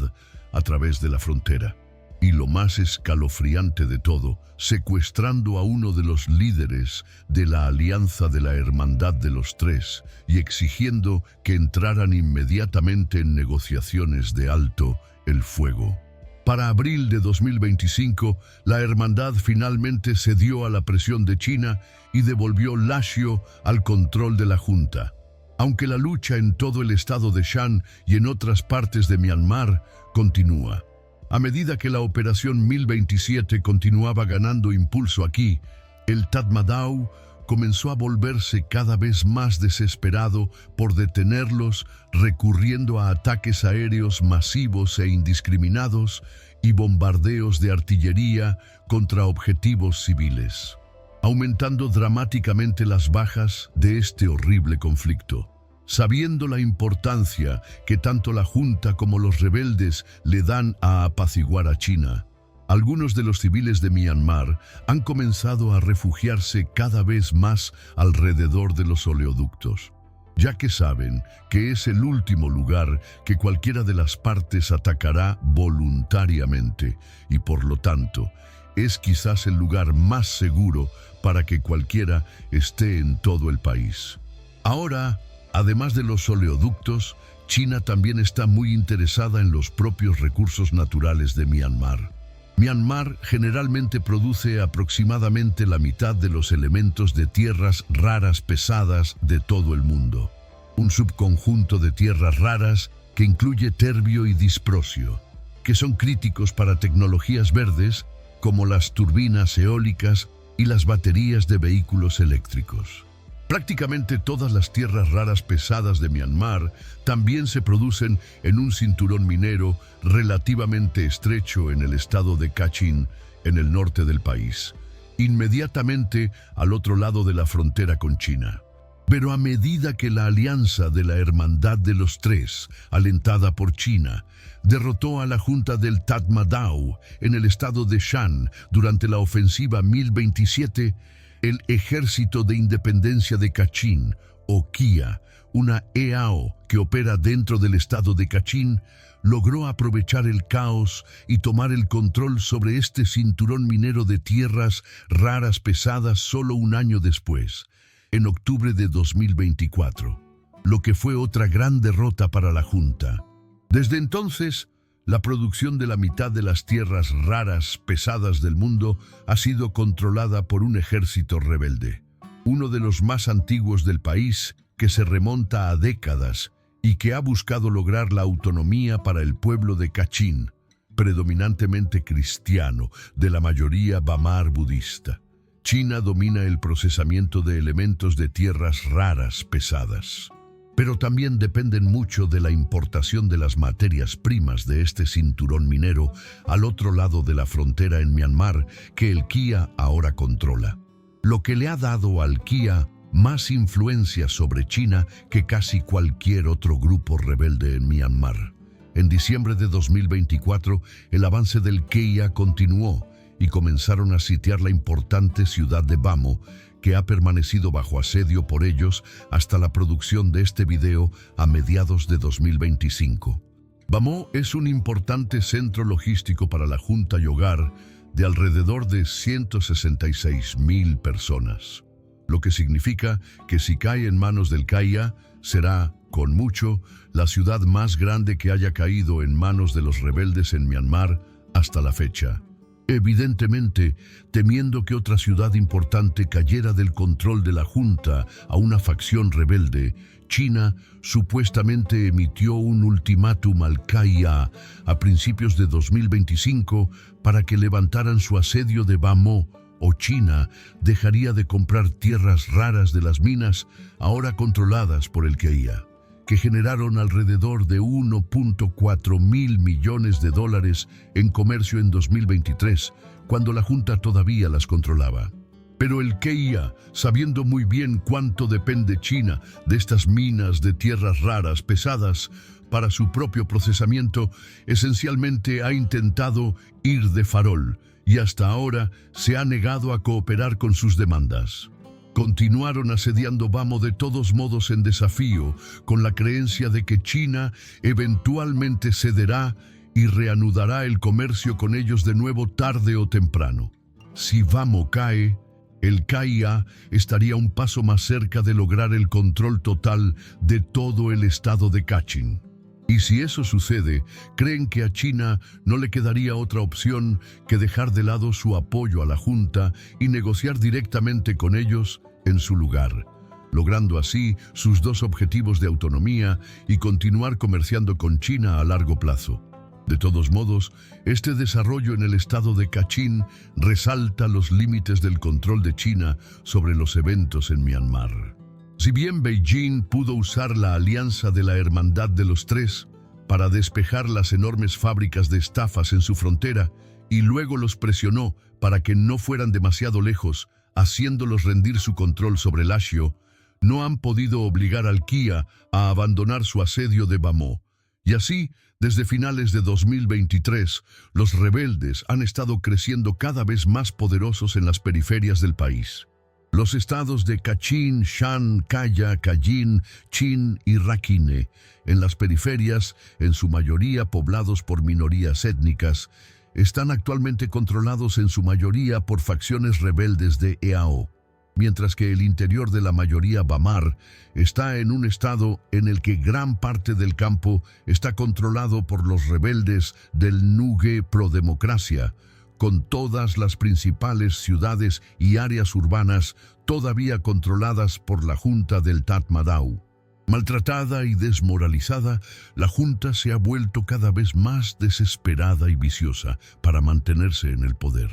a través de la frontera. Y lo más escalofriante de todo, secuestrando a uno de los líderes de la Alianza de la Hermandad de los Tres y exigiendo que entraran inmediatamente en negociaciones de alto el fuego. Para abril de 2025, la Hermandad finalmente cedió a la presión de China y devolvió Lashio al control de la Junta. Aunque la lucha en todo el estado de Shan y en otras partes de Myanmar continúa. A medida que la Operación 1027 continuaba ganando impulso aquí, el Tatmadaw comenzó a volverse cada vez más desesperado por detenerlos, recurriendo a ataques aéreos masivos e indiscriminados y bombardeos de artillería contra objetivos civiles, aumentando dramáticamente las bajas de este horrible conflicto. Sabiendo la importancia que tanto la Junta como los rebeldes le dan a apaciguar a China, algunos de los civiles de Myanmar han comenzado a refugiarse cada vez más alrededor de los oleoductos, ya que saben que es el último lugar que cualquiera de las partes atacará voluntariamente y por lo tanto es quizás el lugar más seguro para que cualquiera esté en todo el país. Ahora, además de los oleoductos, China también está muy interesada en los propios recursos naturales de Myanmar. Myanmar generalmente produce aproximadamente la mitad de los elementos de tierras raras pesadas de todo el mundo. Un subconjunto de tierras raras que incluye terbio y disprosio, que son críticos para tecnologías verdes como las turbinas eólicas y las baterías de vehículos eléctricos. Prácticamente todas las tierras raras pesadas de Myanmar también se producen en un cinturón minero relativamente estrecho en el estado de Kachin, en el norte del país, inmediatamente al otro lado de la frontera con China. Pero a medida que la Alianza de la Hermandad de los Tres, alentada por China, derrotó a la Junta del Tatmadaw en el estado de Shan durante la ofensiva 1027, el Ejército de Independencia de Kachin, o KIA, una EAO que opera dentro del estado de Kachin, logró aprovechar el caos y tomar el control sobre este cinturón minero de tierras raras pesadas solo un año después, en octubre de 2024, lo que fue otra gran derrota para la Junta. Desde entonces, la producción de la mitad de las tierras raras pesadas del mundo ha sido controlada por un ejército rebelde, uno de los más antiguos del país, que se remonta a décadas y que ha buscado lograr la autonomía para el pueblo de Kachin, predominantemente cristiano, de la mayoría bamar budista. China domina el procesamiento de elementos de tierras raras pesadas, pero también dependen mucho de la importación de las materias primas de este cinturón minero al otro lado de la frontera en Myanmar, que el KIA ahora controla, lo que le ha dado al KIA más influencia sobre China que casi cualquier otro grupo rebelde en Myanmar. En diciembre de 2024, el avance del KIA continuó y comenzaron a sitiar la importante ciudad de Bamo, que ha permanecido bajo asedio por ellos hasta la producción de este video a mediados de 2025. Bamo es un importante centro logístico para la Junta y hogar de alrededor de 166,000 personas, lo que significa que si cae en manos del KIA, será, con mucho, la ciudad más grande que haya caído en manos de los rebeldes en Myanmar hasta la fecha. Evidentemente, temiendo que otra ciudad importante cayera del control de la Junta a una facción rebelde, China supuestamente emitió un ultimátum al KIA a principios de 2025 para que levantaran su asedio de Bamo, o China dejaría de comprar tierras raras de las minas ahora controladas por el KIA, que generaron alrededor de 1.4 mil millones de dólares en comercio en 2023, cuando la Junta todavía las controlaba. Pero el KIA, sabiendo muy bien cuánto depende China de estas minas de tierras raras pesadas para su propio procesamiento, esencialmente ha intentado ir de farol y hasta ahora se ha negado a cooperar con sus demandas. Continuaron asediando Bamo de todos modos en desafío, con la creencia de que China eventualmente cederá y reanudará el comercio con ellos de nuevo tarde o temprano. Si Bamo cae, el KIA estaría un paso más cerca de lograr el control total de todo el estado de Kachin. Y si eso sucede, creen que a China no le quedaría otra opción que dejar de lado su apoyo a la Junta y negociar directamente con ellos en su lugar, logrando así sus dos objetivos de autonomía y continuar comerciando con China a largo plazo. De todos modos, este desarrollo en el estado de Kachin resalta los límites del control de China sobre los eventos en Myanmar. Si bien Beijing pudo usar la alianza de la Hermandad de los Tres para despejar las enormes fábricas de estafas en su frontera y luego los presionó para que no fueran demasiado lejos, haciéndolos rendir su control sobre Lashio, no han podido obligar al KIA a abandonar su asedio de Bamo. Y así, desde finales de 2023, los rebeldes han estado creciendo cada vez más poderosos en las periferias del país. Los estados de Kachin, Shan, Kaya, Kayin, Chin y Rakhine, en las periferias, en su mayoría poblados por minorías étnicas, están actualmente controlados en su mayoría por facciones rebeldes de EAO, mientras que el interior de la mayoría Bamar está en un estado en el que gran parte del campo está controlado por los rebeldes del Nuge Pro-Democracia, con todas las principales ciudades y áreas urbanas todavía controladas por la Junta del Tatmadaw. Maltratada y desmoralizada, la Junta se ha vuelto cada vez más desesperada y viciosa para mantenerse en el poder.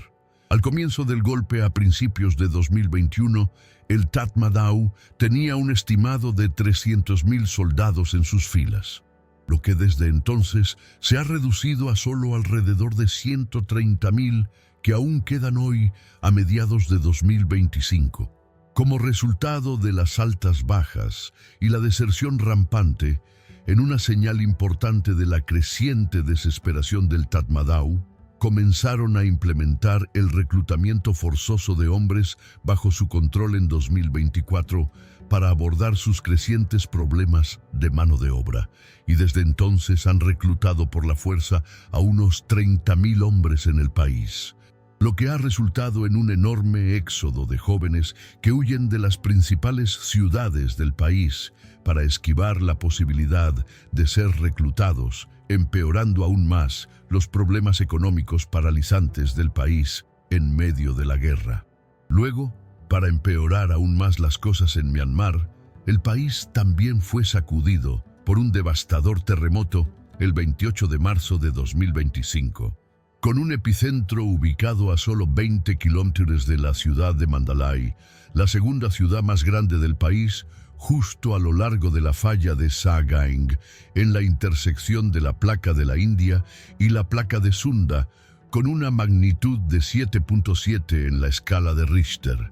Al comienzo del golpe a principios de 2021, el Tatmadaw tenía un estimado de 300,000 soldados en sus filas, lo que desde entonces se ha reducido a solo alrededor de 130,000 que aún quedan hoy a mediados de 2025. Como resultado de las altas bajas y la deserción rampante, en una señal importante de la creciente desesperación del Tatmadaw, comenzaron a implementar el reclutamiento forzoso de hombres bajo su control en 2024 para abordar sus crecientes problemas de mano de obra, y desde entonces han reclutado por la fuerza a unos 30,000 hombres en el país, lo que ha resultado en un enorme éxodo de jóvenes que huyen de las principales ciudades del país para esquivar la posibilidad de ser reclutados, empeorando aún más los problemas económicos paralizantes del país en medio de la guerra. Luego, para empeorar aún más las cosas en Myanmar, el país también fue sacudido por un devastador terremoto el 28 de marzo de 2025. Con un epicentro ubicado a solo 20 kilómetros de la ciudad de Mandalay, la segunda ciudad más grande del país, justo a lo largo de la falla de Sagaing, en la intersección de la placa de la India y la placa de Sunda, con una magnitud de 7.7 en la escala de Richter.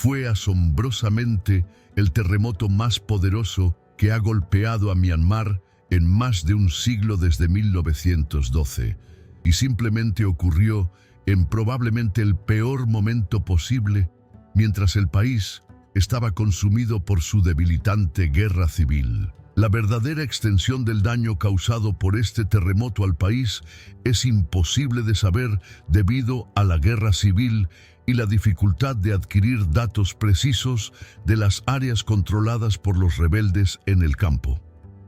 Fue asombrosamente el terremoto más poderoso que ha golpeado a Myanmar en más de un siglo desde 1912, y simplemente ocurrió en probablemente el peor momento posible, mientras el país estaba consumido por su debilitante guerra civil. La verdadera extensión del daño causado por este terremoto al país es imposible de saber debido a la guerra civil y la dificultad de adquirir datos precisos de las áreas controladas por los rebeldes en el campo.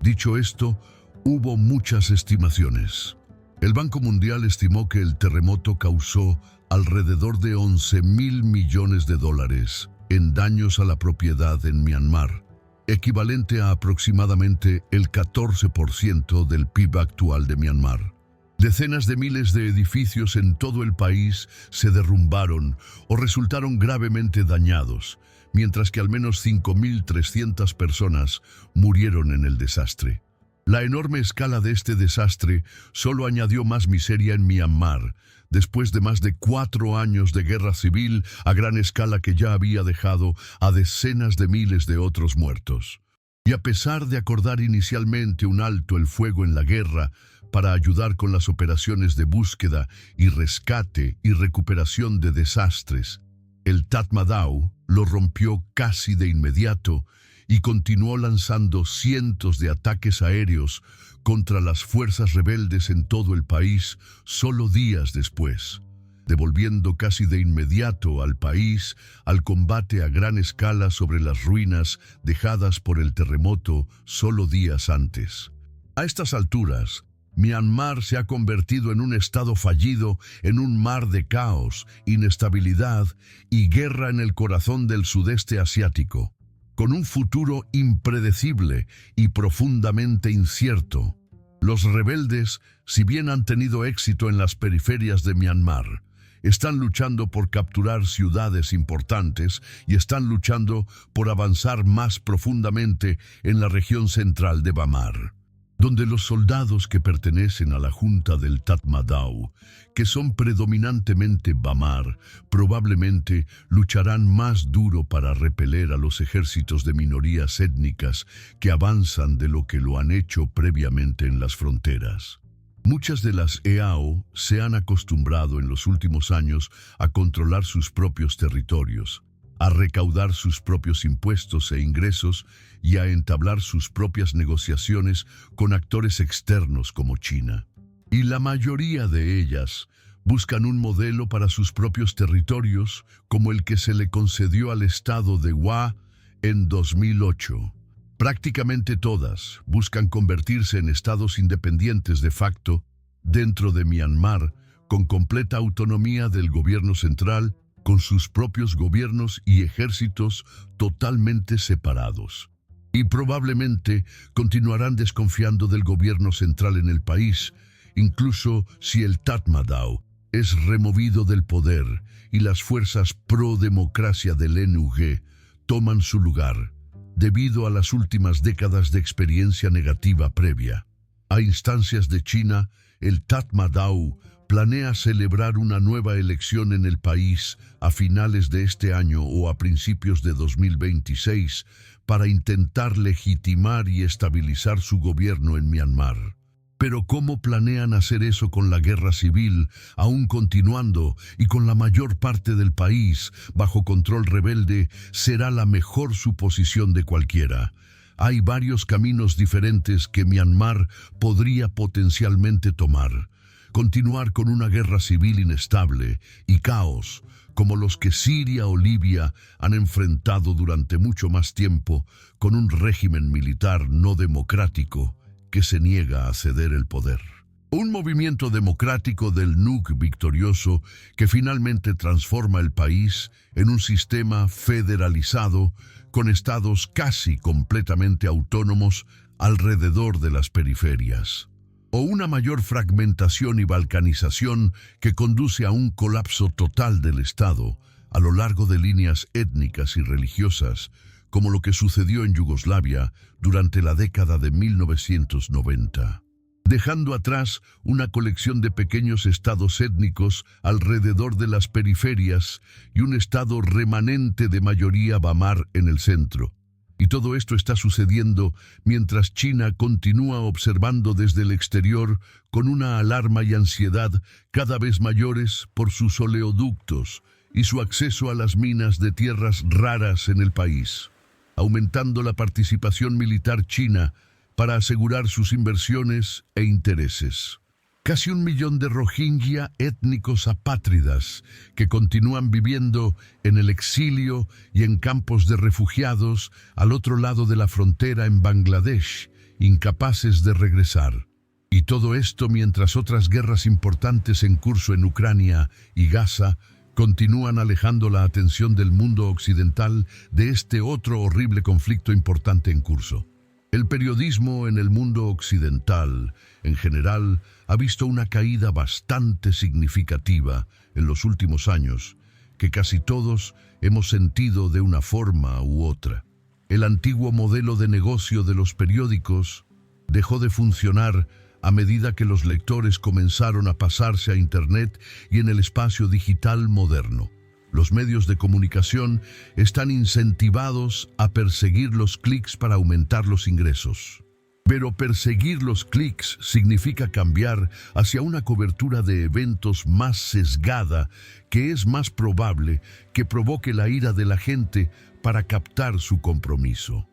Dicho esto, hubo muchas estimaciones. El Banco Mundial estimó que el terremoto causó alrededor de 11.000 millones de dólares en daños a la propiedad en Myanmar, equivalente a aproximadamente el 14% del PIB actual de Myanmar. Decenas de miles de edificios en todo el país se derrumbaron o resultaron gravemente dañados, mientras que al menos 5.300 personas murieron en el desastre. La enorme escala de este desastre solo añadió más miseria en Myanmar, después de más de 4 años de guerra civil a gran escala que ya había dejado a decenas de miles de otros muertos. Y a pesar de acordar inicialmente un alto el fuego en la guerra para ayudar con las operaciones de búsqueda y rescate y recuperación de desastres, el Tatmadaw lo rompió casi de inmediato y continuó lanzando cientos de ataques aéreos contra las fuerzas rebeldes en todo el país solo días después, devolviendo casi de inmediato al país al combate a gran escala sobre las ruinas dejadas por el terremoto solo días antes. A estas alturas, Myanmar se ha convertido en un estado fallido, en un mar de caos, inestabilidad y guerra en el corazón del sudeste asiático, con un futuro impredecible y profundamente incierto. Los rebeldes, si bien han tenido éxito en las periferias de Myanmar, están luchando por capturar ciudades importantes y están luchando por avanzar más profundamente en la región central de Bamar, donde los soldados que pertenecen a la Junta del Tatmadaw, que son predominantemente Bamar, probablemente lucharán más duro para repeler a los ejércitos de minorías étnicas que avanzan de lo que lo han hecho previamente en las fronteras. Muchas de las EAO se han acostumbrado en los últimos años a controlar sus propios territorios, a recaudar sus propios impuestos e ingresos y a entablar sus propias negociaciones con actores externos como China. Y la mayoría de ellas buscan un modelo para sus propios territorios como el que se le concedió al estado de Wa en 2008. Prácticamente todas buscan convertirse en estados independientes de facto dentro de Myanmar, con completa autonomía del gobierno central, con sus propios gobiernos y ejércitos totalmente separados. Y probablemente continuarán desconfiando del gobierno central en el país, incluso si el Tatmadaw es removido del poder y las fuerzas pro-democracia del NUG toman su lugar, debido a las últimas décadas de experiencia negativa previa. A instancias de China, el Tatmadaw planea celebrar una nueva elección en el país a finales de este año o a principios de 2026 para intentar legitimar y estabilizar su gobierno en Myanmar. Pero ¿cómo planean hacer eso con la guerra civil aún continuando y con la mayor parte del país bajo control rebelde? Será la mejor suposición de cualquiera. Hay varios caminos diferentes que Myanmar podría potencialmente tomar. Continuar con una guerra civil inestable y caos, como los que Siria o Libia han enfrentado durante mucho más tiempo, con un régimen militar no democrático que se niega a ceder el poder. Un movimiento democrático del NUG victorioso que finalmente transforma el país en un sistema federalizado con estados casi completamente autónomos alrededor de las periferias. O una mayor fragmentación y balcanización que conduce a un colapso total del Estado a lo largo de líneas étnicas y religiosas, como lo que sucedió en Yugoslavia durante la década de 1990. dejando atrás una colección de pequeños estados étnicos alrededor de las periferias y un estado remanente de mayoría bamar en el centro. Y todo esto está sucediendo mientras China continúa observando desde el exterior con una alarma y ansiedad cada vez mayores por sus oleoductos y su acceso a las minas de tierras raras en el país, aumentando la participación militar china para asegurar sus inversiones e intereses. Casi 1 millón de Rohingya étnicos apátridas que continúan viviendo en el exilio y en campos de refugiados al otro lado de la frontera en Bangladesh, incapaces de regresar. Y todo esto mientras otras guerras importantes en curso en Ucrania y Gaza continúan alejando la atención del mundo occidental de este otro horrible conflicto importante en curso. El periodismo en el mundo occidental, en general, ha visto una caída bastante significativa en los últimos años, que casi todos hemos sentido de una forma u otra. El antiguo modelo de negocio de los periódicos dejó de funcionar a medida que los lectores comenzaron a pasarse a Internet y en el espacio digital moderno. Los medios de comunicación están incentivados a perseguir los clics para aumentar los ingresos. Pero perseguir los clics significa cambiar hacia una cobertura de eventos más sesgada, que es más probable que provoque la ira de la gente para captar su compromiso.